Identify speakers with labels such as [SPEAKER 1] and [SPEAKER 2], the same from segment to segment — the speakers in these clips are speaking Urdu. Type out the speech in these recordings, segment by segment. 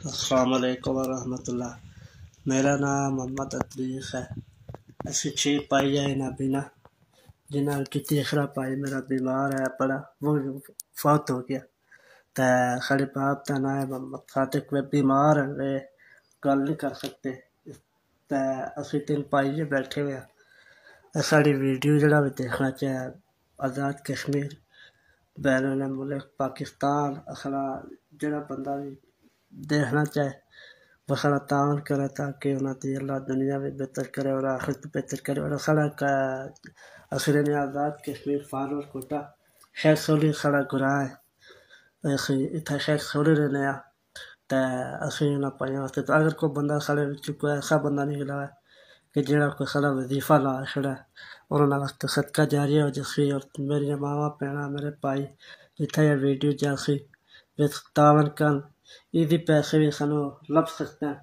[SPEAKER 1] السلام علیکم ورحمۃ اللہ۔ میرا نام محمد عتیق ہے۔ اسی 6 پائی ہے نہ بنا جنہاں کی تیسرا پائی میرا بیمار ہے بڑا، وہ فوت ہو گیا۔ تے خالی باپ کا نام ہے محمد صادق، وہ بیمار ہیں، وہ گل نہیں کر سکتے۔ تے اسی 3 پائی بیٹھے ہوئے ہیں۔ ساری ویڈیو جڑا بھی دیکھنا چاہے آزاد کشمیر بین الملک پاکستان اخلا جڑا بندہ بھی دیکھنا چاہے وہ سارا تعاون کرے تاکہ انہوں دی اللہ دنیا بھی بہتر کرے اور آخرت بھی بہتر کرے۔ اور سارا اصل نے آزاد کشمیر فارور کوٹا شیخ سولی سارا گراہ ہے، اتنا شیخ سولی رہنے آ تے اسی انہاں پائیاں واسطے تو اگر کوئی بندہ سارے کوئی ایسا بندہ نہیں گلا ہے کہ جڑا کوئی سارا وظیفہ لا چھڑا ہے اور انہاں واسطے صدقہ جاریہ ہو جاسی۔ اور میری ماواں بہناں میرے بھائی جتھے یہ ویڈیو جاسی وچ تعاون کرن، ایدی پیسے بھی سانوں لب سکتے ہیں۔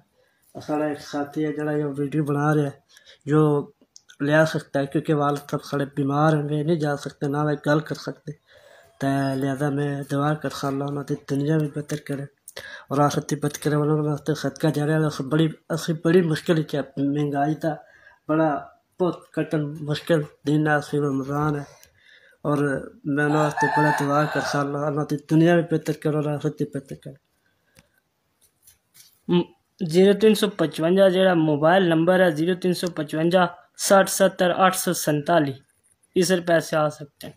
[SPEAKER 1] سارا ایک ساتھی ہے جڑا یہ ویڈیو بنا رہا ہے جو لیا سکتا ہے، کیونکہ والد صاحب سارے بیمار ہیں، وہ نہیں جا سکتے نہ وہ گل کر سکتے۔ تے لہذا میں دعا کرتا اللہ انہوں دی دنیا بھی بہتر کرے اور آخرت بھی بہتر کرے۔ انہوں واسطے صدقہ جاریہ اسی بڑی مشکل ہے، مہنگائی دا بڑا بہت کٹن مشکل دن ہے، اسی رمضان ہے، اور میں انہوں واسطے بڑا دعا کرتا اللہ دی دنیا بھی بہتر کرے اور آخرت بھی بہتر کرے۔
[SPEAKER 2] 0355 جڑا موبائل نمبر ہے 0355 60 70 847، اس پر پیسے آ سکتے ہیں۔